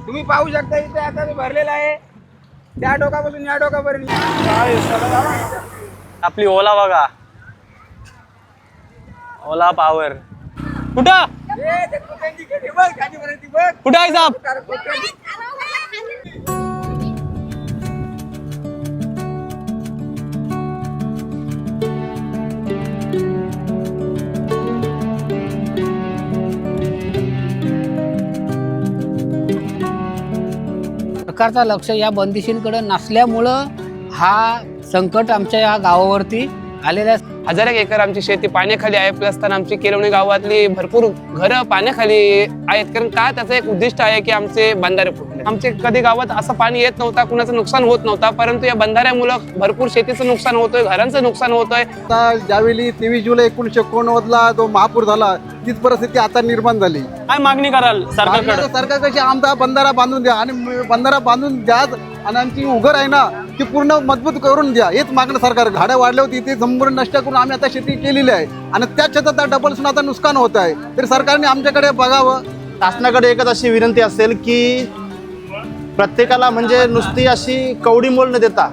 तुम्ही पाहू शकता इथे आता जो भरलेला आहे त्या टोकापासून या टोकापर्यंत आपली ओला बघा, ओला पॉवर कुठं कुठं आहे साहेब? सरकारचा लक्ष या बंदिशींकडे नसल्यामुळं हा संकट आमच्या या गावावरती आलेला आहे. हजार एक एकर आमची शेती पाण्याखाली आहे, प्लस तर आमची केलवणी गावातली भरपूर घरं पाण्याखाली आहेत. कारण काय त्याचं एक उद्दिष्ट आहे की आमचे बंधारे फुटले. आमचे कधी गावात असं पाणी येत नव्हता, कुणाचं नुकसान होत नव्हता, परंतु या बंधाऱ्यामुळे भरपूर शेतीचं नुकसान होतोय, घरांचं नुकसान होतोय. आता ज्यावेळी 23 जुलै 1989 जो महापूर झाला तीच परिस्थिती आता निर्माण झाली. काय मागणी कराल सरकारकडे? सरकार कशी आमचा बंधारा बांधून द्या आणि बंधारा बांधून द्या आणि आमची उघर आहे ना ती पूर्ण मजबूत करून द्या, हेच मागणं सरकार. झाडं वाढले होती ते संपूर्ण नष्ट करून आम्ही आता शेती केलेली आहे आणि त्याच शेतात डबल सुद्धा आता नुकसान होत आहे. तरी सरकारने आमच्याकडे बघावं. शासनाकडे एकच अशी विनंती असेल की प्रत्येकाला म्हणजे नुसती अशी कवडी मोल न देता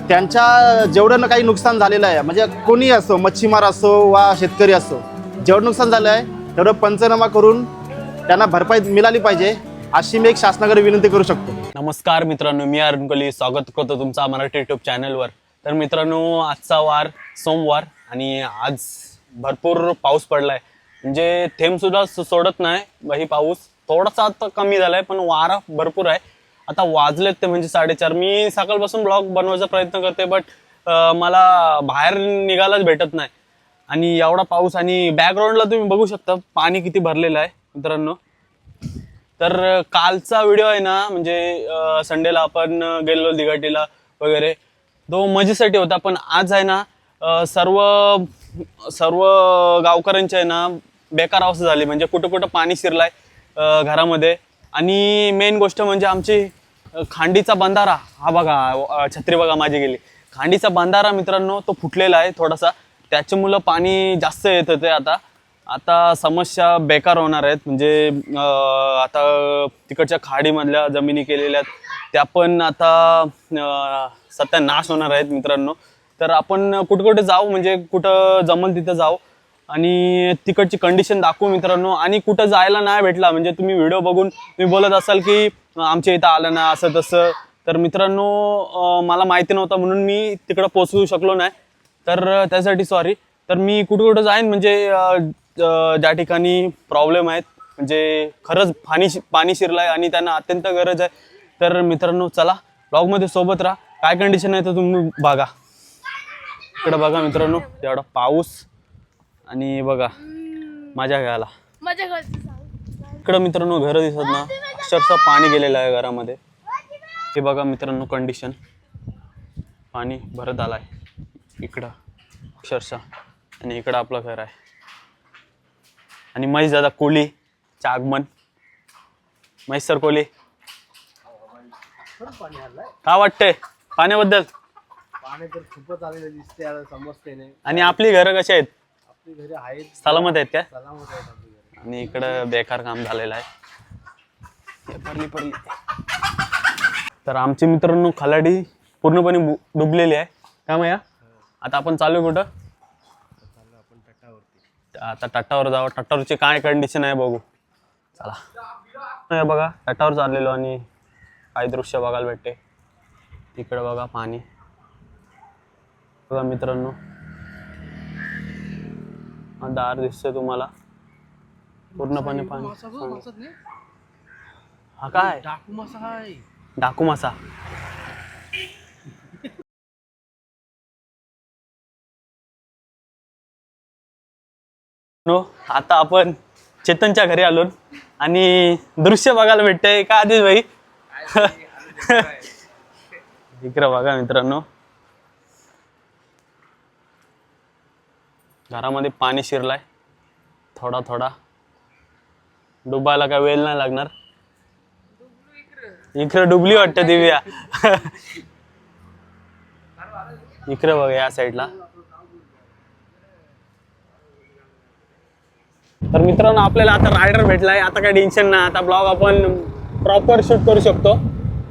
त्यांच्या जेवढं काही नुकसान झालेलं आहे, म्हणजे कोणी असो, मच्छीमार असो वा शेतकरी असो, जेवढं नुकसान झालं आहे तेवढं पंचनामा करून त्यांना भरपाई मिळाली पाहिजे, अशी मी एक शासनाकडे विनंती करू शकतो. नमस्कार मित्रांनो, मी अरुण कोहली स्वागत करतो तुमचा मराठी युट्यूब चॅनलवर. तर मित्रांनो, आजचा वार सोमवार आणि आज भरपूर पाऊस पडलाय, म्हणजे थेंब सुद्धा सोडत नाही. ही पाऊस थोडासा आता कमी झालाय पण वारा भरपूर आहे. आता वाजलेत ते म्हणजे 4:30. मी सकाळपासून ब्लॉग बनवायचा प्रयत्न करते बट मला बाहेर निघायलाच भेटत नाही. आणि एवढा पाऊस आणि बॅकग्राऊंडला तुम्ही बघू शकता पाणी किती भरलेलं आहे मित्रांनो. तर कालचा व्हिडिओ आहे ना, म्हणजे संडेला आपण गेलो दिघाटीला वगैरे, तो मजेसाठी होता. पण आज आहे ना सर्व गावकऱ्यांचे आहे ना बेकार अवस्था झाली, म्हणजे कुठं कुठं पाणी शिरलाय घरामध्ये. आणि मेन गोष्ट म्हणजे आमची खांडीचा बंधारा, हा बघा छत्री बघा माझी गेली, खांडीचा बंधारा मित्रांनो तो फुटलेला आहे थोडासा, त्याच्यामुळं पाणी जास्त येत होते. आता समस्या बेकार होणार आहेत, म्हणजे आता तिकडच्या खाडीमधल्या जमिनी केलेल्या त्या पण आता सत्यानाश होणार आहेत मित्रांनो. तर आपण कुठे जाऊ, म्हणजे कुठं जमल तिथं जाऊ आणि तिकडची कंडिशन दाखवू मित्रांनो. आणि कुठं जायला नाही भेटला, म्हणजे तुम्ही व्हिडिओ बघून तुम्ही बोलत असाल की आमच्या इथं आलं ना असं तसं, तर मित्रांनो मला माहिती नव्हतं म्हणून मी तिकडं पोचवू शकलो नाही, तर त्यासाठी सॉरी. तर मी कुठं जाईन, म्हणजे ज्या ठिकाणी प्रॉब्लेम आहेत, म्हणजे खरंच पाणी शिरलाय आणि त्यांना अत्यंत गरज आहे. तर मित्रांनो चला ब्लॉगमध्ये सोबत राहा. काय कंडिशन आहे तर तुम्ही बघा. इकडं बघा मित्रांनो, एवढा पाऊस आणि बघा माझ्या घराला, इकडं मित्रांनो घर दिसत ना, अक्षरशः पाणी गेलेलं आहे घरामध्ये. हे बघा मित्रांनो कंडिशन, पाणी भरत आलाय इकडं अक्षरशः. आणि इकडं आपलं घर आहे आणि महेश दादा कोहलीचे आगमन. महेश सर कोहली, काय वाटतंय पाण्याबद्दल? पाणी तर खूपच आलेलं दिसते, समजते नाही. आणि आपली घरं कशी आहेत? आपली घरी आहेत, सलामत आहेत का? सलामत आहेत आपली घरी. आणि इकडं बेकार काम झालेलं आहे. पडली तर आमची मित्रांनो खलाडी पूर्णपणे डुबलेली आहे. काय माया आता आपण चालू कुठं? आता टट्टावर जावं. टट्टावरची काय कंडिशन आहे बघू चला. बघा टट्टावर चाललेलो आणि काय दृश्य बघायला भेटते. इकडे बघा पाणी बघा मित्रांनो, हा दार दिसतोय तुम्हाला, पूर्णपणे पाणी. हा काय डाकू मासा? आता आपण चेतनच्या घरी आलो आणि दृश्य बघायला भेटतंय का आधीच भाई? इकडे बघा मित्रांनो, घरामध्ये पाणी शिरलाय थोडा थोडा. डुबायला काय वेळ नाही लागणार. इकडे डुबली वाटतं दिव्या. इकडे बघा या साईडला. तर मित्रांनो आपल्याला आता रायडर भेटलाय, आता काय टेन्शन नाही. आता ब्लॉग आपण प्रॉपर शूट करू शकतो.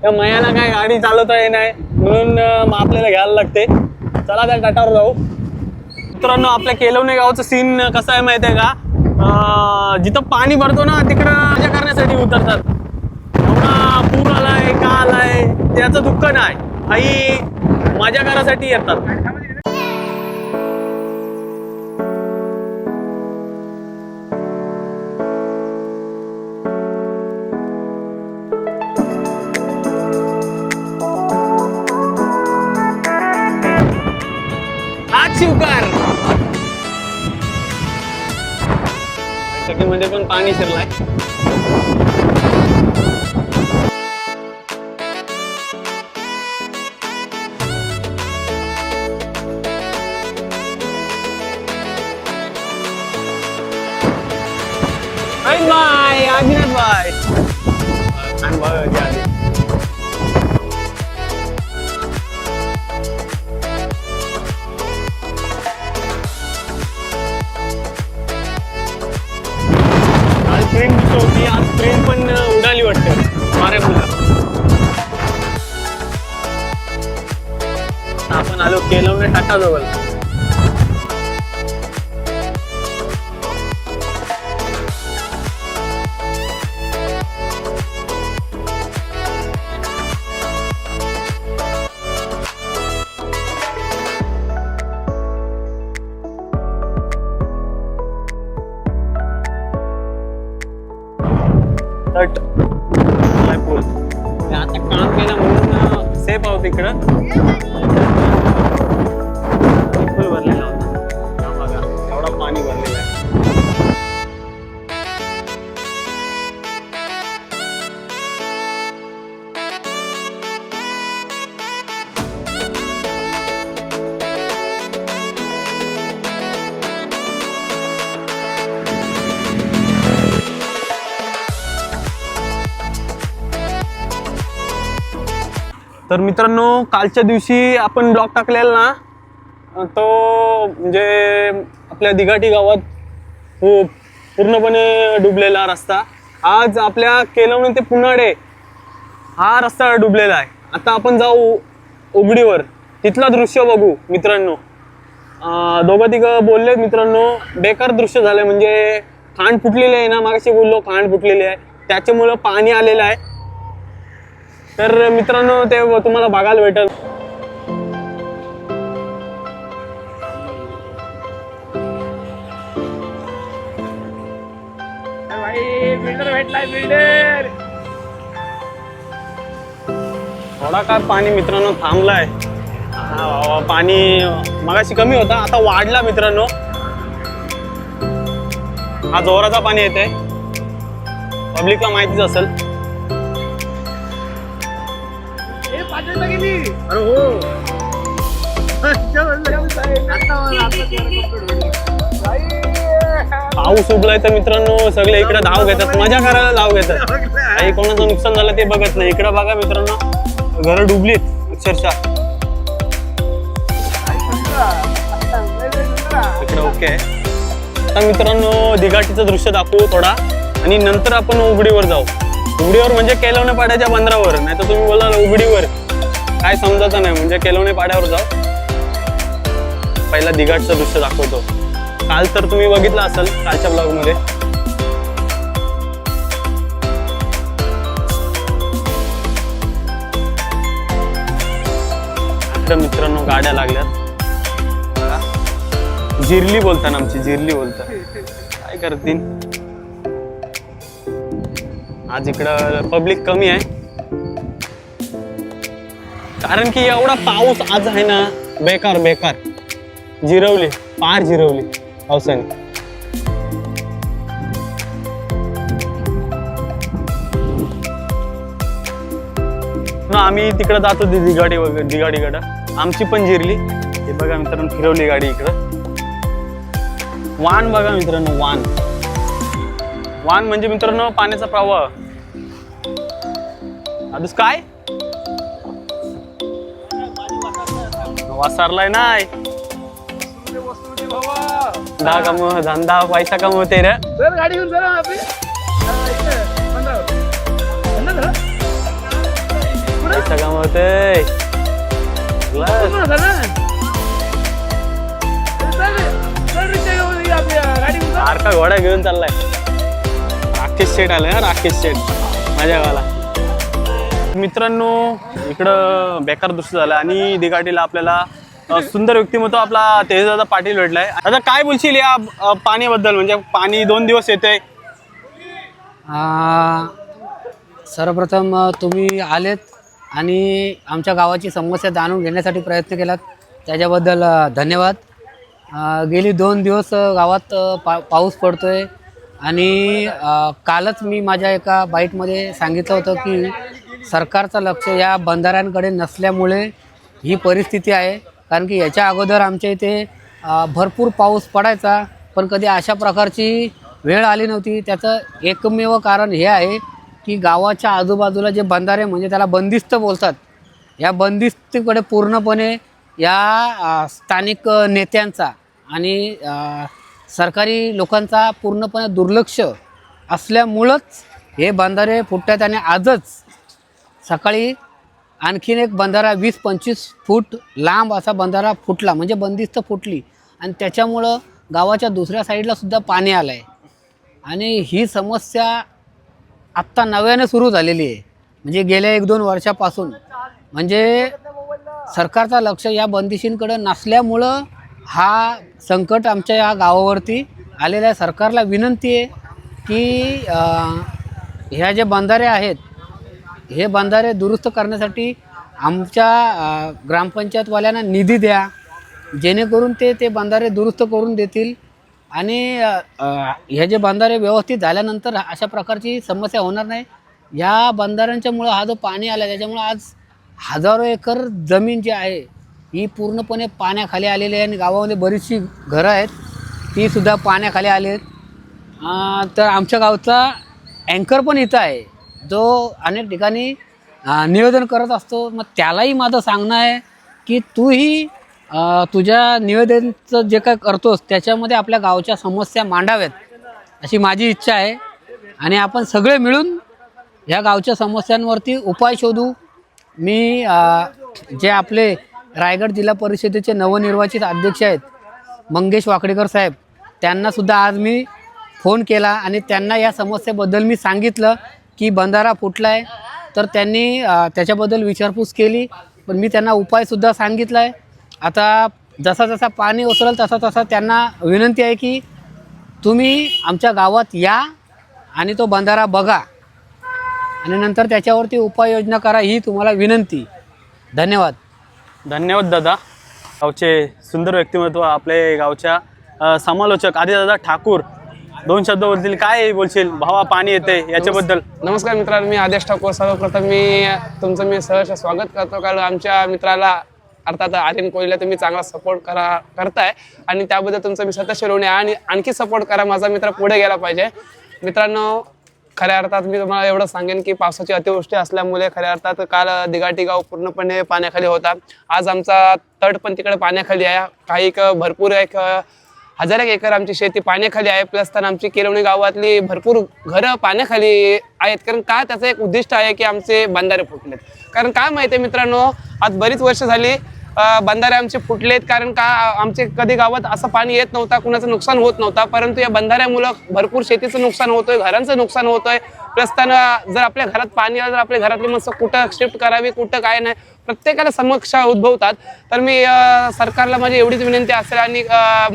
त्या मयाला काय गाडी चालवता येणार म्हणून मग आपल्याला घ्यायला लागते. चला त्या घाटावर जाऊ. मित्रांनो आपल्या केलवणे गावचं सीन कसं आहे माहिती आहे का, जिथं पाणी भरतो ना तिकडं मजा करण्यासाठी उतरतात. एवढा पूर आलाय का आलाय त्याचं दुःख नाही, काही मजा करायसाठी येतात. शिवकार मध्ये पण पाणी शिरलाय. बाय आदिनाथ बाय ट्रेन होती. आज ट्रेन पण उडाली वाटतं मारे मुलं. आपण आलो केलवणे टाटाजवळ. पूल आता काम केलं म्हणून सेफ आहोत इकडं. पूल भरलेला होता बघा, एवढा पाणी भरलेलं आहे. तर मित्रांनो कालच्या दिवशी आपण ब्लॉग टाकलेला ना, तो म्हणजे आपल्या दिघाटी गावात पूर्णपणे डुबलेला रस्ता. आज आपल्या केलवणे ते पुनाडे हा रस्ता डुबलेला आहे. आता आपण जाऊ उघडीवर, तिथला दृश्य बघू मित्रांनो. दोघं तिघं बोलले मित्रांनो, बेकार दृश्य झालंय. म्हणजे खांड फुटलेली आहे ना, मागाशी बोललो खांड फुटलेली आहे, त्याच्यामुळं पाणी आलेलं आहे. तर मित्रांनो ते तुम्हाला बघायला भेटेल. बिल्डर भेटलाय, बिल्डर. थोडा काय पाणी मित्रांनो थांबलाय. पाणी मगाशी कमी होता, आता वाढला मित्रांनो. हा जोराचा पाणी येते, पब्लिकला माहितीच असेल. पाऊस उगलाय तर मित्रांनो सगळे इकडे धाव घेतात, मजा करायला धाव घेतात. काही कोणाचं नुकसान झालं ते बघत नाही. इकडे बघा मित्रांनो, घरं डुबलीत अक्षरशः. इकडे ओके आहे. आता मित्रांनो दिघाटीचं दृश्य दाखवू थोडा आणि नंतर आपण उघडीवर जाऊ. उघडीवर म्हणजे केलवणे पाड्याच्या बंदरावर, नाही तर तुम्ही बोलाल उघडीवर, काय समजायचं नाही. म्हणजे केलवणे पाड्यावर जाऊ. पहिला दिघाटचं दृश्य दाखवतो. काल तर तुम्ही बघितलं असेल कालच्या ब्लॉग मध्ये. आता मित्रांनो गाड्या लागल्यात. जिरली बोलतात, आमची जिरली बोलतात. काय करतील, आज इकडं पब्लिक कमी आहे कारण की एवढा पाऊस आज आहे ना. बेकार बेकार जिरवली, पार जिरवली पावसाने. आम्ही तिकडे जातो दिघाडीकडं. आमची पण जिरली. हे बघा मित्रांनो, फिरवली गाडी इकडं. वान बघा मित्रांनो, वान. वान म्हणजे मित्रांनो पाण्याचा प्रवाह. आधीच काय वासारलाय नाही. धंदा पैसा कमवते रे. गाडी घेऊन जरा होते सारखा घोडा घेऊन चाललाय. राकेश शेठ आले ना, राकेश शेठ माझ्या गावाला. मित्रांनो इकडं बेकार दृश्य झालं आणि दिघाटीला आपल्याला सुंदर व्यक्तिमत्व आपला तेजदादा पाटील भेटलाय. आता काय बोलशील या पाण्याबद्दल? म्हणजे पाणी 2 दिवस येतंय. सर्वप्रथम तुम्ही आलेत आणि आमच्या गावाची समस्या जाणून घेण्यासाठी प्रयत्न केलात, त्याच्याबद्दल धन्यवाद. गेली 2 दिवस गावात पाऊस पडतोय आणि कालच मी माझ्या एका बाईटमध्ये सांगितलं होतं की सरकारचं लक्ष या बंधाऱ्यांकडे नसल्यामुळे ही परिस्थिती आहे. कारण की याच्या अगोदर आमच्या इथे भरपूर पाऊस पडायचा, पण कधी अशा प्रकारची वेळ आली नव्हती. त्याचं एकमेव कारण हे आहे की गावाच्या आजूबाजूला जे बंधारे म्हणजे त्याला बंदिस्त बोलतात, या बंदिस्तीकडे पूर्णपणे या स्थानिक नेत्यांचा आणि सरकारी लोकांचा पूर्णपणे दुर्लक्ष असल्यामुळंच हे बंधारे फुटतात. आणि आजच सकाळी आणखीन एक बंधारा 20-25 फूट लांब असा बंधारा फुटला, म्हणजे बंदिस्त फुटली आणि त्याच्यामुळं गावाच्या दुसऱ्या साईडला सुद्धा पाणी आलं आहे. आणि ही समस्या आत्ता नव्याने सुरू झालेली आहे, म्हणजे गेल्या 1-2 वर्षापासून. म्हणजे सरकारचं लक्ष या बंदिशींकडं नसल्यामुळं हा संकट आमच्या या गावावरती आलेलं आहे. सरकारला विनंती आहे की ह्या जे बंधारे आहेत हे बंधारे दुरुस्त करण्यासाठी आमच्या ग्रामपंचायतवाल्यांना निधी द्या, जेणेकरून ते बंधारे दुरुस्त करून देतील. आणि ह्या जे बंधारे व्यवस्थित झाल्यानंतर अशा प्रकारची समस्या होणार नाही. या बंधाऱ्यांच्यामुळं हा जो पाणी आला त्याच्यामुळं आज हजारो एकर जमीन जी आहे ही पूर्णपणे पाण्याखाली आलेली आहे आणि गावामध्ये बरीचशी घरं आहेत तीसुद्धा पाण्याखाली आली आहेत. तर आमच्या गावचा अँकर पण इथं आहे जो अनेक ठिकाणी निवेदन करत असतो. मग त्यालाही माझं सांगणं आहे की तूही तुझ्या निवेदनचं जे काय करतोस त्याच्यामध्ये आपल्या गावच्या समस्या मांडाव्यात अशी माझी इच्छा आहे. आणि आपण सगळे मिळून ह्या गावच्या समस्यांवरती उपाय शोधू. मी जे आपले रायगड जिल्हा परिषदेचे नवनिर्वाचित अध्यक्ष आहेत मंगेश वाकडेकर साहेब, त्यांनासुद्धा आज मी फोन केला आणि त्यांना या समस्येबद्दल मी सांगितलं की बंधारा फुटला आहे. तर त्यांनी त्याच्याबद्दल विचारपूस केली, पण मी त्यांना उपायसुद्धा सांगितला आहे. आता जसा जसा पाणी ओसरेल तसा तसा त्यांना विनंती आहे की तुम्ही आमच्या गावात या आणि तो बंधारा बघा आणि नंतर त्याच्यावरती उपाययोजना करा, ही तुम्हाला विनंती. धन्यवाद. धन्यवाद दादा. गावचे सुंदर व्यक्तिमत्व आपले गावच्या समालोचक आदिदादा ठाकूर, 2 शब्द बोलतील. काय बोलशील भावा पाणी येते याच्याबद्दल? नमस्कार मित्रांनो, मी आदेश ठाकूर. सर्वप्रथम तुमचं सहर्ष स्वागत करतो. कारण आमच्या मित्राला अर्थात आर्यन कोळीला तुम्ही चांगला सपोर्ट करताय आणि त्याबद्दल तुमचं मी सतत ऋणी आहे. आणि आणखी सपोर्ट करा, माझा मित्र पुढे गेला पाहिजे. मित्रांनो, खऱ्या अर्थात मी तुम्हाला एवढं सांगेन की पावसाची अतिवृष्टी असल्यामुळे खऱ्या अर्थात काल दिघाटी गाव पूर्णपणे पाण्याखाली होता. आज आमचा तट पण तिकडे पाण्याखाली आहे. काही भरपूर 1000 एकर आमची शेती पाण्याखाली आहे. प्लस तर आमची केलवणी गावातली भरपूर घरं पाण्याखाली आहेत. कारण का त्याचं एक उद्दिष्ट आहे की आमचे बंधारे फुटलेत. कारण काय माहिती आहे मित्रांनो, आज बरीच वर्ष झाली बंधारे आमचे फुटलेत. कारण का आमचे कधी गावात असं पाणी येत नव्हता, कुणाचं नुकसान होत नव्हता. परंतु या बंधाऱ्यामुळं भरपूर शेतीचं नुकसान होतोय, घरांचं नुकसान होतोय. प्लस त्यानं जर आपल्या घरात पाणी आलं तर आपल्या घरातली माणसं कुठं शिफ्ट करावी, कुठं काय नाही, प्रत्येकाला समस्या उद्भवतात. तर मी सरकारला माझी एवढीच विनंती असेल आणि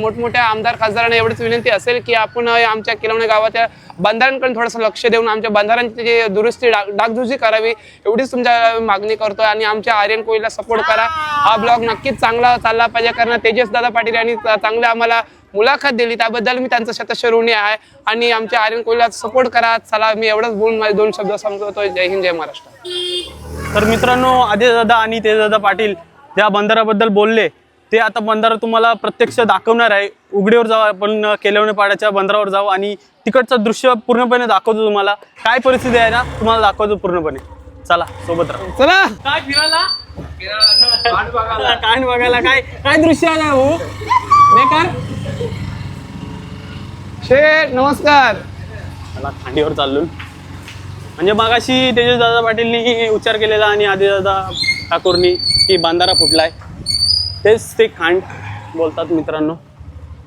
मोठमोठ्या आमदार खासदारांना एवढीच विनंती असेल की आपण आमच्या केलवणे गावाच्या बंधाऱ्यांकडे थोडंसं लक्ष देऊन आमच्या बंधाऱ्यांची जी दुरुस्ती डागडुजी करावी एवढीच तुमच्या मागणी करतोय. आणि आमच्या आर्यन कोळीला सपोर्ट करा. हा ब्लॉग नक्कीच चांगला चालला पाहिजे, कारण तेजसदादा पाटील यांनी चांगले आम्हाला मुलाखत दिली, त्याबद्दल मी त्यांचं शतश ऋणी आहे. आणि आमच्या आर्यन कोळीला सपोर्ट करा. चला, मी एवढंच बोलून माझे 2 शब्द संपवतोय. जय हिंद, जय महाराष्ट्र. तर मित्रांनो, आदिदादा आणि तेजदादा पाटील ज्या बंधाराबद्दल बोलले ते आता बंधारा तुम्हाला प्रत्यक्ष दाखवणार आहे. उघडीवर जाऊ, आपण केलवणे पाड्याच्या बंधारावर जाऊ आणि तिकडचं दृश्य पूर्णपणे दाखवतो. तुम्हाला काय परिस्थिती आहे ना तुम्हाला दाखवतो पूर्णपणे. चला सोबत राहा. चला काय फिरायला काय बघायला काय काय दृश्य आहे भाऊ? बेकार शेठ नमस्कार. मला खांडीवर चाललो म्हणजे मगाशी तेजसदादा पाटीलनी उच्चार केलेला आणि आदिदादा ठाकूरनी की बांधारा फुटलाय, तेच ते खांड बोलतात मित्रांनो.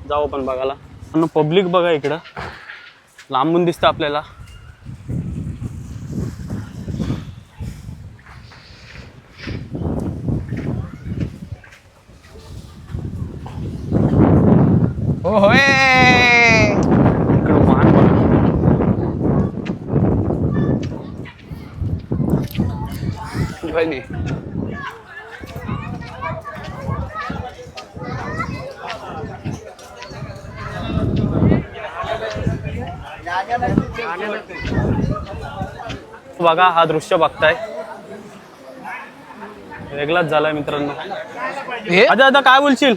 जाऊ आपण बघायला. पब्लिक बघा इकडं लांबून दिसतं आपल्याला. हो होय. इकडं वाहन बघा. बनी. बघा हा दृश्य बघताय, वेगळाच झालाय मित्रांनो. हे आता आता काय बोलशील?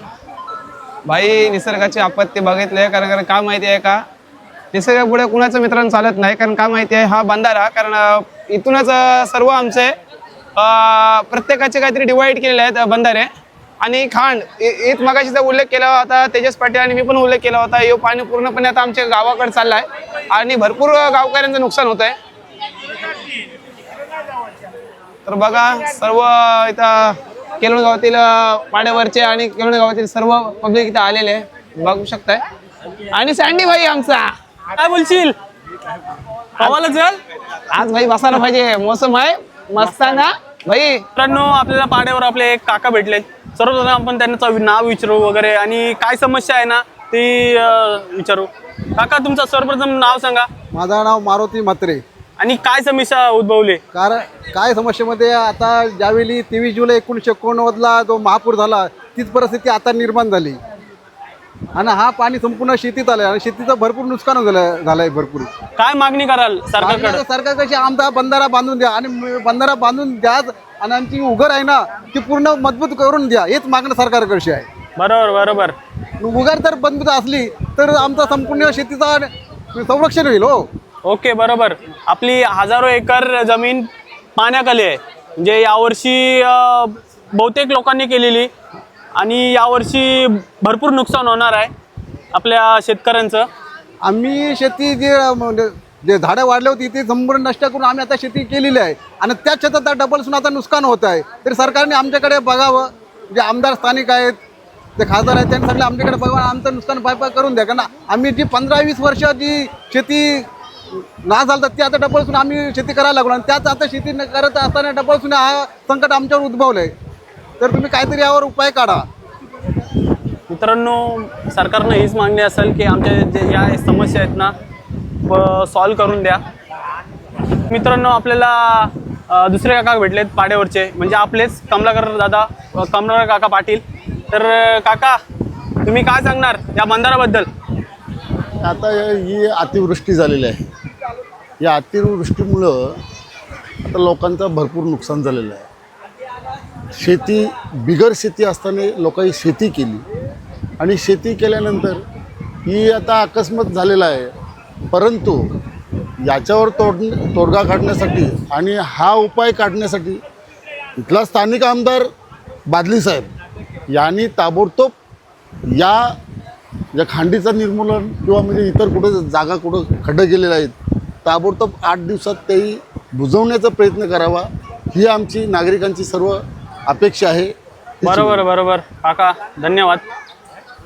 भाई निसर्गाची आपत्ती बघितली. कारण का माहिती आहे का, निसर्ग पुढे कुणाचं मित्रांनो चालत नाही. कारण का माहिती आहे, हा बंधारा कारण इथूनच सर्व आमचे प्रत्येकाचे काहीतरी डिवाइड केलेले आहेत बंधारे. आणि खांड इथ मगाशीचा उल्लेख केला होता तेजस पाटील आणि मी पण उल्लेख केला होता. हे पाणी पूर्णपणे आता आमच्या गावाकडे चाललं आहे आणि भरपूर गावकऱ्यांचं नुकसान होत आहे. तर बघा सर्व इथं केलोण गावातील पाड्यावरचे आणि केलोण गावातील सर्व पब्लिक इथं आलेले आहे, बघू शकताय. आणि सँडी भाई आमचा काय बोलशील? गावाला चल. आज भाई बसायला पाहिजे, मोसम आहे मस्ताना भाई. मित्रांनो आपल्याला पाड्यावर आपले एक काका भेटले. सर्वप्रथम आपण त्यांचं नाव विचारू वगैरे आणि काय समस्या आहे ना ती विचारू. काका तुमचं सर्वप्रथम नाव सांगा. माझं नाव मारुती म्हात्रे. आणि काय समस्या उद्भवली? कारण काय समस्येमध्ये आता ज्यावेळी 23 जुलै 1989ला जो महापूर झाला तीच परिस्थिती आता निर्माण झाली आणि हा पाणी संपूर्ण शेतीत आलंय आणि शेतीचं भरपूर नुकसान झालंय भरपूर. काय मागणी कराल सरकारकडे? सरकार कशी आमचा बंधारा बांधून द्या आणि बंधारा बांधून द्या आणि आमची उघर आहे ना ती पूर्ण मजबूत करून द्या, हेच मागणं सरकारकडची आहे. बरोबर बरोबर. उघर जर मजबूत असली तर आमचा संपूर्ण शेतीचा संरक्षण होईल. हो ओके बरोबर. आपली हजारो एकर जमीन पाण्याखाली आहे, म्हणजे यावर्षी बहुतेक लोकांनी केलेली आणि यावर्षी भरपूर नुकसान होणार आहे आपल्या शेतकऱ्यांचं. आम्ही शेती जे झाडं वाढले होती ते संपूर्ण नष्ट करून आम्ही आता शेती केलेली आहे आणि त्याच शेतात डबलसून आता नुकसान होत आहे. तर सरकारने आमच्याकडे बघावं, जे आमदार स्थानिक आहेत जे खासदार आहेत त्यांनी सगळे आमच्याकडे बघावं, आमचं नुकसान भरपाई करून द्या. कारण आम्ही जी 15-20 वर्ष जी शेती नाश झालं ते आता डबलसून आम्ही शेती करायला लागलो आणि त्याच आता शेती करत असताना डबलसून हा संकट आमच्यावर उद्भवलं आहे. तर तुम्ही काहीतरी यावर उपाय काढा. मित्रांनो सरकारनं हीच मागणी असेल की आमच्या जे या समस्या आहेत ना सॉल्व करून द्या. मित्रांनो आपल्याला दुसरे काका भेटलेत पाड्यावरचे, म्हणजे आपलेच कमलाकर काका पाटील. तर काका तुम्ही काय सांगणार या बंधाराबद्दल? आता ही अतिवृष्टी झालेली आहे. या अतिवृष्टीमुळं आता लोकांचं भरपूर नुकसान झालेलं आहे. शेती बिगर शेती असताना लोकांनी शेती केली आणि शेती केल्यानंतर ही आता अकस्मात झालेला आहे. परंतु याच्यावर तोडगा काढण्यासाठी आणि हा उपाय काढण्यासाठी इथला स्थानिक आमदार बादली साहेब यांनी ताबडतोब या खांडीचं निर्मूलन किंवा म्हणजे इतर कुठं जागा कुठं खड्डे गेलेले आहेत ताबडतोब 8 दिवसात तेही बुजवण्याचा प्रयत्न करावा ही आमची नागरिकांची सर्व अपेक्षा आहे. बरोबर बरोबर काका धन्यवाद.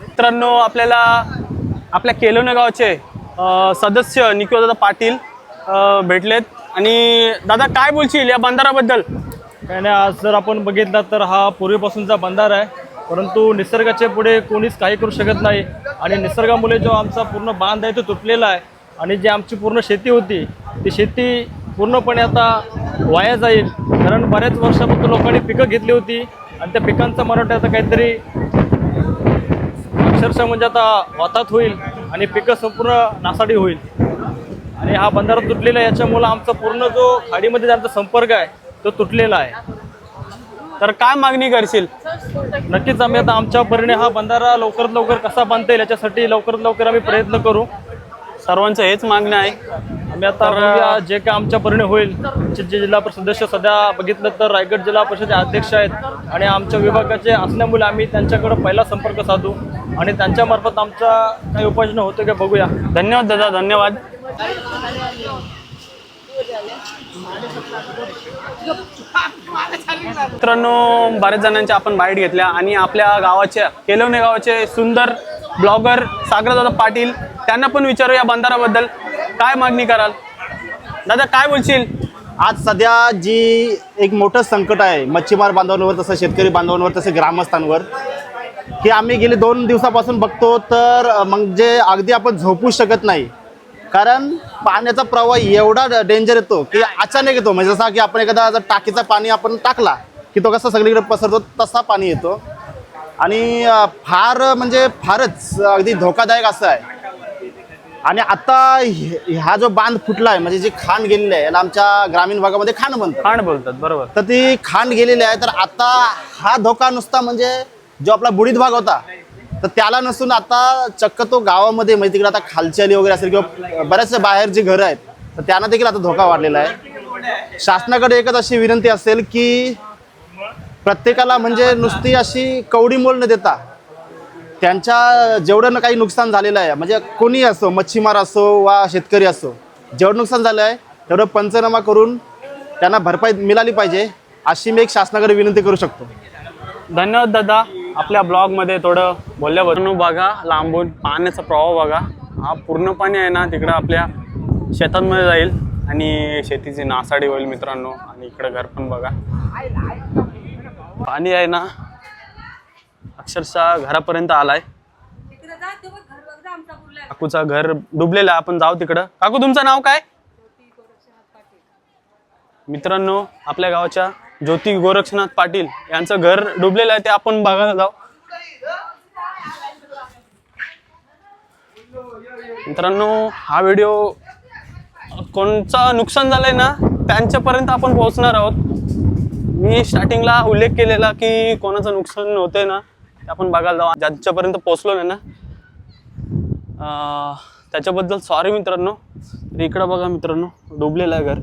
मित्रांनो आपल्याला आपल्या केलोने गावचे सदस्य निखिलदादा पाटील भेटलेत. आणि दादा काय बोलशील या बंधाराबद्दल? काय नाही, आज जर आपण बघितला तर हा पूर्वीपासूनचा बंधारा आहे, परंतु निसर्गाच्या पुढे कोणीच काही करू शकत नाही आणि निसर्गामुळे जो आमचा पूर्ण बांध आहे तो तुटलेला आहे आणि जी आमची पूर्ण शेती होती ती शेती पूर्णपणे आता वाया जाईल. कारण बऱ्याच वर्षापासून लोकांनी पिकं घेतली होती आणि त्या पिकांचा मला वाटतं आता काहीतरी अक्षरशः म्हणजे आता वाताहत होईल आणि पिकं संपूर्ण नासाडी होईल. आणि हा बंधारा तुटलेला आहे, याच्यामुळं आमचा पूर्ण जो खाडीमध्ये ज्यांचा संपर्क आहे तो तुटलेला आहे. तर काय मागणी करशील? नक्कीच आम्ही आता आमच्या परीने हा बंधारा लवकरात लवकर कसा बांधता येईल याच्यासाठी लवकरात लवकर आम्ही प्रयत्न करू. सर्वांचं हेच मागणं आहे. आम्ही आता बघूया जे काय आमच्या परीने होईल. जे जिल्हा परिषद सदस्य सध्या बघितलं तर रायगड जिल्हा परिषदेचे अध्यक्ष आहेत आणि आमच्या विभागाचे असल्यामुळे आम्ही त्यांच्याकडे पहिला संपर्क साधू आणि त्यांच्यामार्फत आमचा काही उपाययोजना होतो का बघूया. धन्यवाद दादा धन्यवाद. मित्रांनो, बऱ्याच जणांच्या आपण बाईट घेतल्या आणि आपल्या गावाच्या केलवणे गावाचे सुंदर ब्लॉगर सागरदादा पाटील त्यांना पण विचारू या बंधाराबद्दल काय मागणी कराल. दादा काय बोलशील. आज सध्या जी एक मोठं संकट आहे मच्छीमार बांधवांवर, तसं शेतकरी बांधवांवर, तसं ग्रामस्थांवर, की आम्ही गेले 2 दिवसापासून बघतो तर म्हणजे अगदी आपण झोपू शकत नाही. कारण पाण्याचा प्रवाह एवढा डेंजर येतो की अचानक येतो. म्हणजे जसा की आपण एखादा टाकीचा पाणी आपण टाकला की तो कसा सगळीकडे पसरतो तसा पाणी येतो. आणि फारच अगदी धोकादायक असं आहे. आणि आता हा जो बांध फुटला आहे, म्हणजे जी खांड गेलेली आहे, याला आमच्या ग्रामीण भागामध्ये खांड म्हणतात. खांड बोलतात बरोबर. तर ती खांड गेलेली आहे. तर आता हा धोका नुसता म्हणजे जो आपला बुडीत भाग होता तर त्याला नसून आता चक्क तो गावामध्ये, म्हणजे तिकडे आता खालची आली वगैरे असेल किंवा बऱ्याचशा बाहेर जी घरं आहेत तर त्यांना देखील आता धोका वाढलेला आहे. शासनाकडे एकच अशी विनंती असेल की प्रत्येकाला म्हणजे नुसती अशी कवडी मोल न देता त्यांच्या जेवढं काही नुकसान झालेलं आहे, म्हणजे कोणी असो, मच्छीमार असो वा शेतकरी असो, जेवढं नुकसान झालं आहे तेवढं पंचनामा करून त्यांना भरपाई मिळाली पाहिजे, अशी मी एक शासनाकडे विनंती करू शकतो. धन्यवाद दादा. आपल्या ब्लॉगमध्ये थोडं बोलल्याबद्दल. बघा लांबून पाण्याचा प्रवाह बघा. हा पूर्ण पाणी आहे ना तिकडं आपल्या शेतांमध्ये जाईल आणि शेतीची नासाडी होईल मित्रांनो. आणि इकडं घर पण बघा, पाणी आहे ना अक्षरशः घरापर्यंत आलाय. काकूचा घर डुबलेला आहे. आपण जाऊ तिकडं. काकू तुमचं नाव काय. मित्रांनो, आपल्या गावाच्या ज्योती गोरक्षनाथ पाटील यांचं घर डुबलेलं आहे, ते आपण बघायला जाऊ. मित्रांनो, हा व्हिडिओ कोणचं नुकसान झालंय ना त्यांच्यापर्यंत आपण पोहोचणार आहोत. मी स्टार्टिंगला उल्लेख केलेला की कोणाचं नुकसान होतंय ना ते आपण बघायला जाऊ. ज्यांच्यापर्यंत पोहोचलो नाही ना त्याच्याबद्दल सॉरी मित्रांनो. तर इकडं बघा मित्रांनो, डुबलेलं आहे घर,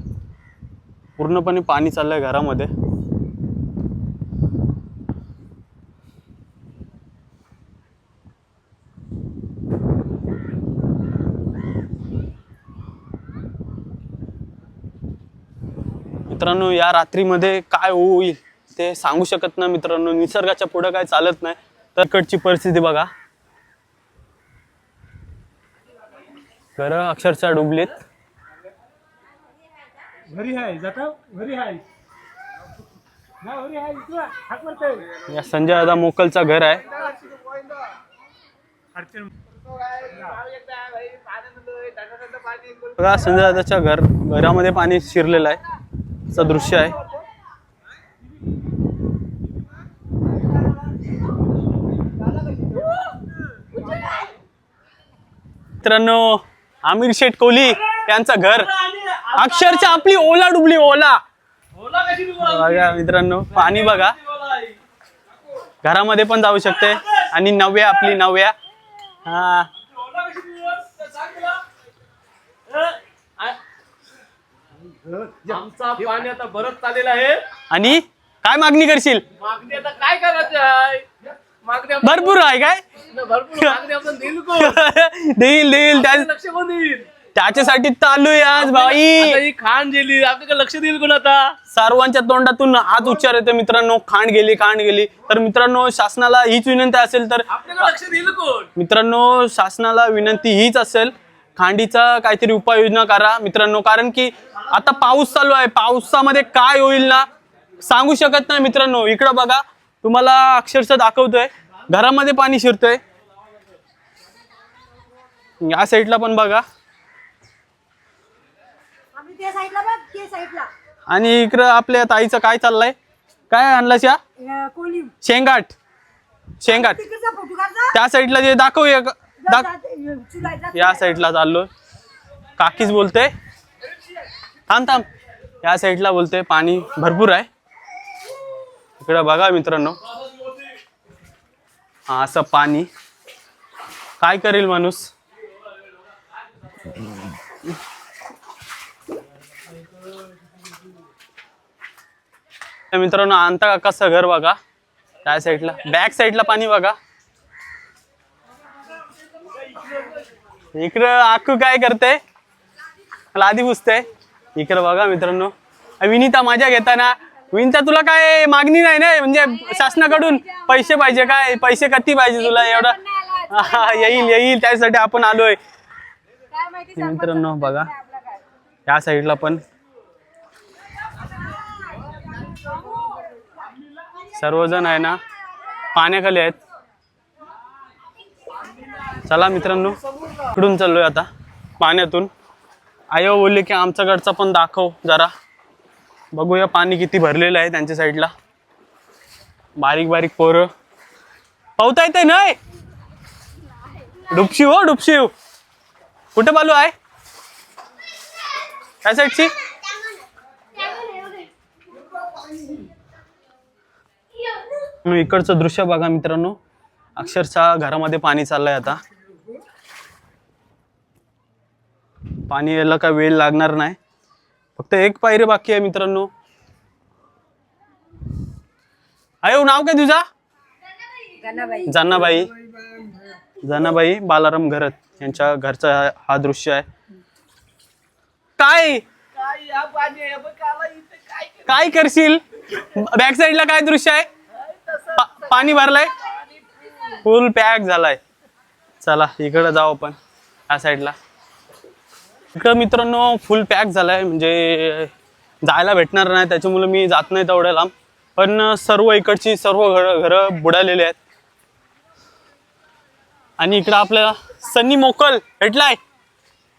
पूर्णपणे पाणी चाललंय घरामध्ये. मित्रांनो, या रात्रीमध्ये काय होईल ते सांगू शकत नाही मित्रांनो. निसर्गाच्या पुढे काय चालत नाही. तर इकडची परिस्थिती बघा, घरं अक्षरशः डुबलीत. या संजय दादा मोकलचा घर आहे. बघा संजय दादाच्या घरामध्ये पाणी शिरलेलं आहे असं दृश्य आहे. मित्रांनो, आमिर शेठ कोहली यांचं घर अक्षरशः आपली ओला डुबली. ओला बघा मित्रांनो, पाणी बघा. घरामध्ये पण जाऊ शकते. आणि नव्या आपली नव्या आमचा पाणी आता भरत चाललेला आहे. आणि काय मागणी करशील. मागणी आता काय करायचं आहे. भरपूर आहे काय. भरपूर मागणी आपण देईल कोण. देईल लक्ष कोण देईल. त्याच्यासाठी चालू आहे आज भाई. आता ही खाण गेली, आपल्याकडे लक्ष देईल कोण आता. सर्वांच्या तोंडातून हाच उच्चार येतो मित्रांनो, खांड गेली खांड गेली. तर मित्रांनो, शासनाला हीच विनंती असेल तर आपल्याकडे लक्ष देईल कोण. मित्रांनो, शासनाला विनंती हीच असेल, खांडीचा काहीतरी उपाययोजना करा मित्रांनो. कारण की आता पाऊस चालू आहे, पावसामध्ये काय होईल ना सांगू शकत नाही मित्रांनो. इकडं बघा, तुम्हाला अक्षरशः दाखवतोय, घरामध्ये पाणी शिरतोय. या साईडला पण बघा. आणि इकडं आपल्या ताईचं काय चाललंय. काय आणलंस या शेंगाट. त्या साईडला जे दाखव, या साईडला चाललोय. काकीच बोलते थांब. या साईडला बोलते पाणी भरपूर आहे. इकडं बघा मित्रांनो, हा असं पाणी काय करेल माणूस. मित्रांनो, अंता काकाचं घर बघा. त्या साईडला बॅक साईडला पाणी बघा. इकडं आखू काय करते, लादी पुसते. इकडे बघा मित्रांनो, विनीता माझ्या घेताना. विनीता तुला काय मागणी नाही ना, म्हणजे शासनाकडून पैसे पाहिजे काय, पैसे किती पाहिजे तुला एवढं? येईल त्यासाठी आपण आलोय मित्रांनो. बघा या साईडला पण सर्वजण आहे ना पाण्याखाली आहेत. चला मित्रांनो, इकडून चाललोय आता पाण्यातून. आई बोलले की आमच्याकडचा पण दाखव जरा, बघूया पाणी किती भरलेलं आहे त्यांच्या साईडला. बारीक बारीक पोरं पावता येते नाही. डुपशिव हो डुपशिव, कुठे बालू आहे काय साईडची? इकडचं दृश्य बघा मित्रांनो, अक्षरशः घरामध्ये पाणी चाललंय. आता पाणी यायला काय वेळ लागणार नाही, फक्त एक पायरी बाकी आहे मित्रांनो. आयो नाव काय तुझा? जनाबाई बालाराम घरत यांच्या घरचा हा दृश्य आहे. काय करशील? बॅक साईडला काय दृश्य आहे? पाणी भरलंय, फुल पॅक झालाय. चला इकडे जाऊ आपण या साईडला. इकडं मित्रांनो फुल पॅक झालाय, म्हणजे जायला भेटणार नाही, त्याच्यामुळे मी जात नाही तेवढ्या लांब. पण सर्व इकडची सर्व घरं बुडालेली आहेत. आणि इकडं आपल्याला सन्नी मोकल भेटलाय.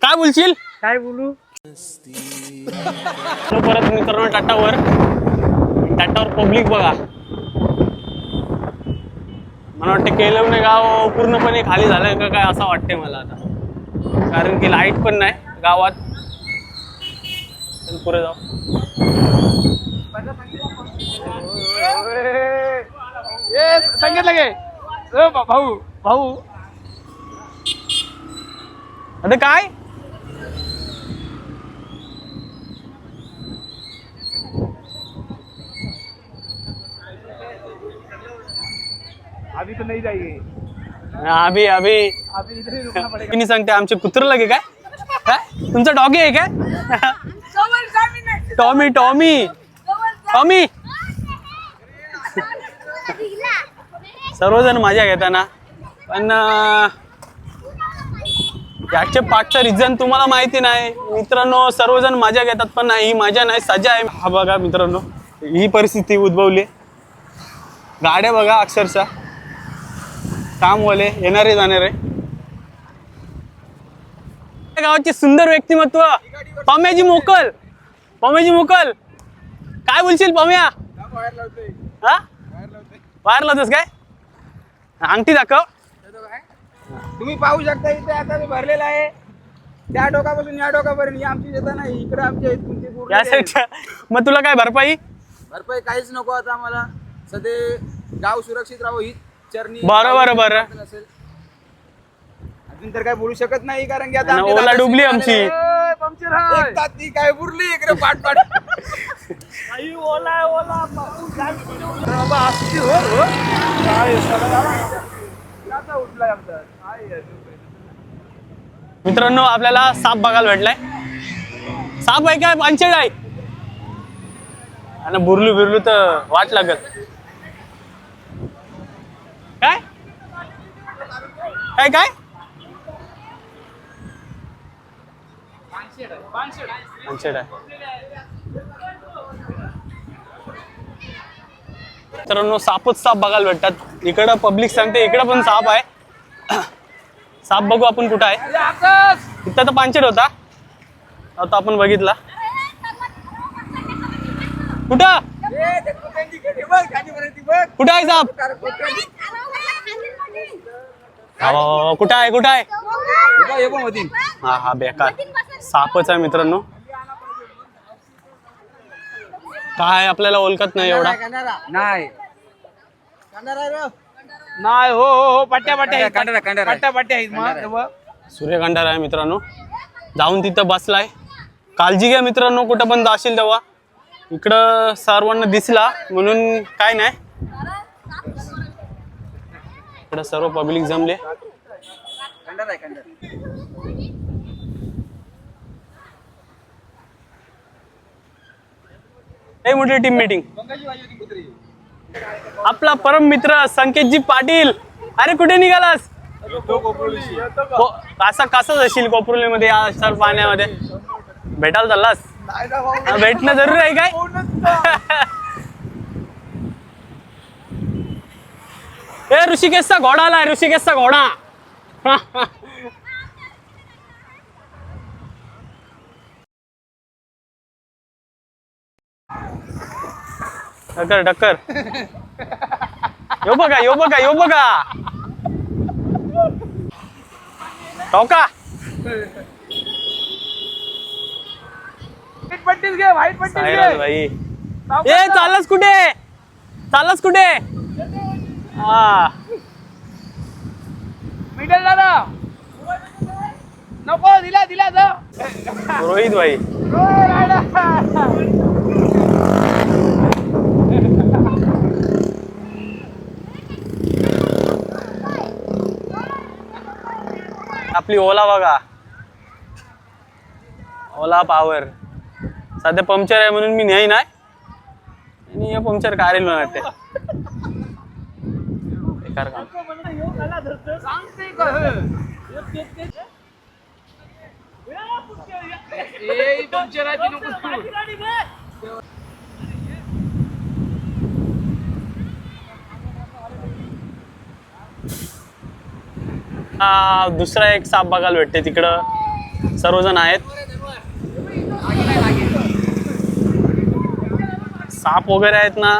काय बोलशील? काय बोलू? परत मित्रांनो टाटावर पब्लिक बघा. मला वाटतं केलवणे गाव पूर्णपणे खाली झालंय का काय असं वाटतंय मला आता, कारण की लाईट पण नाही गावात. पुढे जाऊ. सांगितलं गे भाऊ आता काय अभी तो नहीं जाएगी. अभी सांगते आमचे कुत्र लगे काय? तुमचा डॉगी आहे काय? टॉमी सर्वजण मजा घेताना. पण याचे पाठचं रिझन तुम्हाला माहिती नाही मित्रांनो. सर्वजण मजा घेतात पण ही मजा नाही, सजा आहे. हा बघा मित्रांनो, ही परिस्थिती उद्भवली. गाड्या बघा अक्षरशः कामवाले येणारे जाणारे. गावाचे सुंदर व्यक्तिमत्व पम्याजी मोकल. काय बोलशील पम्या? हा बाहेर लावतोस काय? अंगठी दाखव. तुम्ही पाहू शकता इथे आता भरलेला आहे. त्या डोकापासून या डोकापर्यंत आमची येता नाही. इकडे आमच्या तुमची या साईडच्या. मग तुला काय भरपाई? भरपाई काहीच नको आता आम्हाला. सध्या गाव सुरक्षित राहावं ही चरणी. बरं असेल अजून तर काय बोलू शकत नाही, कारण की आता आणि ओला डुबली आमची. एक ताती काय बुरली इकडे पाठ मित्रांनो आपल्याला साप बघायला भेटलाय. साप आहे काय पांचेड आहे? आणि बुरलू तर वाट लागत. काय काय काय पांचेड आहे मित्रांनो. सापच साप बघायला भेटतात. इकडं पब्लिक सांगते इकडं पण साप आहे. साप बघू आपण कुठं आहे. इथं तर पांचेड होता, आता आपण बघितला. कुठं कुठं आहे साप? कुठं आहे? हा बेकार सापच आहे मित्रांनो. काय आपल्याला ओळखत नाही एवढा. नाही हो पट्ट्या सूर्यकांडार आहे मित्रांनो. जाऊन तिथं बसलाय. काळजी घ्या मित्रांनो, कुठं पण जाशील तेव्हा. इकडं सर्वांना दिसला म्हणून काय नाही. इकडं सर्व पब्लिक जमले. लय मोठी टीम मीटिंग. आपला परम मित्र संकेतजी पाटील, अरे कुठे निघालास? कसा कसा जाशील कोपरुलीमध्ये या सर पाण्यामध्ये? भेटायला चाललास? भेटणं जरूर आहे काय? ए ऋषिकेशचा घोडा आलाय, ऋषिकेशचा घोडा. टक्कर टक्कर. यो बघा यो बघा यो बघा. टोका. व्हाईट पट्टीच घे, व्हाईट पट्टीच सायराज घे. भाई. ए चाललास कुठे? चाललास कुठे? हा मिडल दादा नको, दिला दिला जा. रोहित भाई. आपली ओला बघा, ओला पॉवर. सध्या पंक्चर आहे म्हणून मी नाही ना, आणि हे पंक्चर काढेल वाटते. बेकार काम. दुसरा एक साप बघायला भेटते तिकडं. सर्वजण आहेत. साप वगैरे आहेत ना,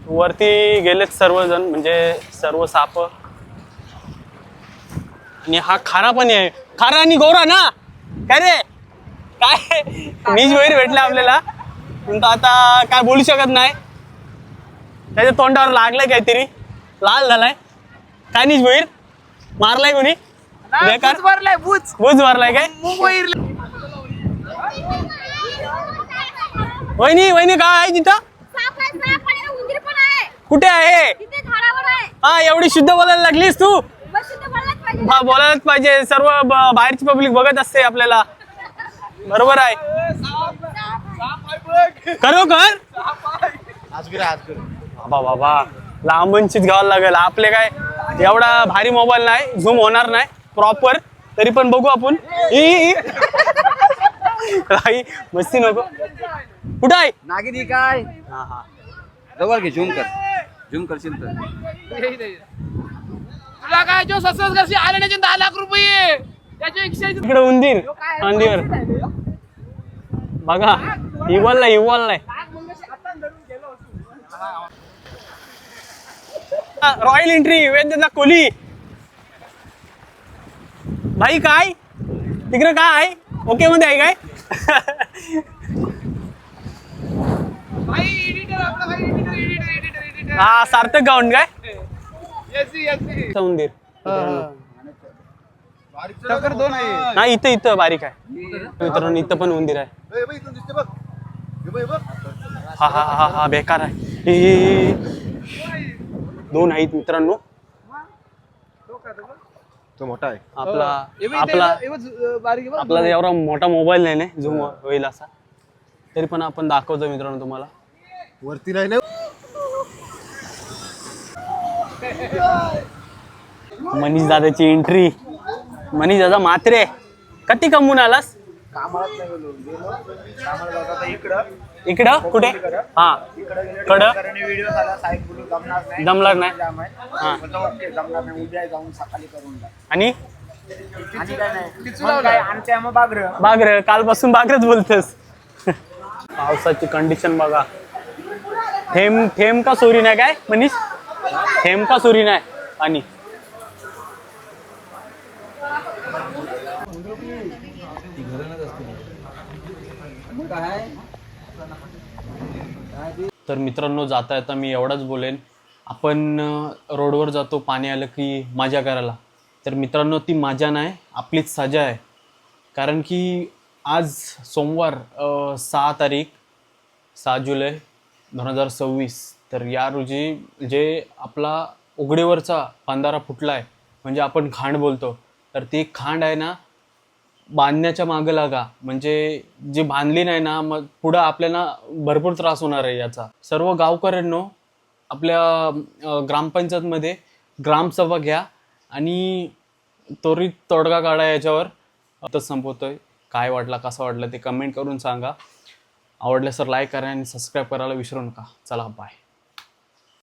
वरती गेलेत सर्वजण, म्हणजे सर्व साप. आणि हा खारा पण आहे, खारा आणि गौरा ना. काय रे काय नीज वैर भेटले आपल्याला, पण आता काय बोलू शकत नाही. त्याच्या तोंडावर लागलंय काहीतरी, लाल झालाय. काय नीज वैर मारलाय कोणी? बेकार भरलाय बुच बुज मारलाय काय? वहिनी वहिनी काय आहे तिथं? कुठे आहे? हा एवढी शुद्ध बोलायला लागलीस तू? बोलायलाच पाहिजे. सर्व बाहेरची पब्लिक बघत असते आपल्याला. बरोबर आहे. खरोखर बाबा बाबा लांबूनचीच घ्यावं लागेल. आपले काय एवढा भारी मोबाईल नाही, झूम होणार नाही प्रॉपर, तरी पण बघू आपण. मस्ती नको. कुठं आहे? नागिनी काय हा हा जवळ घे, झूम कर, झूम करशील तर. तुला काय जो सस्पेन्स करशील आल्याने 10 लाख रुपये त्याच्या इकडे उंदीर अंदीवर बघा. इवॉल नाही रॉयल एंट्री वेद्यता कोहली भाई. काय तिकडे काय आहे? ओके मध्ये आहे काय? हा सार्थक गावंड काय उंदीर. टक्कर 2 आहे. नाही इथं इथं बारीक आहे मित्रांनो, इथं पण उंदीर आहे. हा हा हा हा बेकार आहे. 2 आहेत मित्रांनो. तो मोठा आहे. आपला एवढा मोठा मोबाईल नाही ना झूम होईल असा, तरी पण आपण दाखवतो मित्रांनो तुम्हाला. वरती नाही ना. मनीष दादाची एंट्री. मनीष दादा मात्रे कधी कमवून आलास? इकडं कुठे? हा कडं जमणार नाही. आणि बागर कालपासून बागरच बोलतोस. पावसाची कंडिशन बघा. थेंब का सोरी नाही काय मनीष? थेंब का सोरी नाही. आणि तर मित्रांनो जाता येता मी एवढाच बोलेन, आपण रोडवर जातो पाणी आलं की मजा करायला. तर मित्रांनो ती मजा नाही, आपलीच सजा आहे. कारण की आज सोमवार 6 जुलै 2026. तर या रोजी जे आपला उघडीवरचा बंधारा फुटला आहे, म्हणजे आपण खांड बोलतो, तर ती खांड आहे ना बांधण्याच्या मागं लागा, म्हणजे जी बांधली नाही ना मग पुढं आपल्याला भरपूर त्रास होणार आहे याचा. सर्व गावकऱ्यांनो आपल्या ग्रामपंचायतमध्ये ग्रामसभा घ्या आणि त्वरित तोडगा काढा याच्यावर. आता संपवतोय. काय वाटला कसं वाटलं ते कमेंट करून सांगा. आवडलं सर लाईक करा आणि सबस्क्राईब करायला विसरू नका. चला बाय.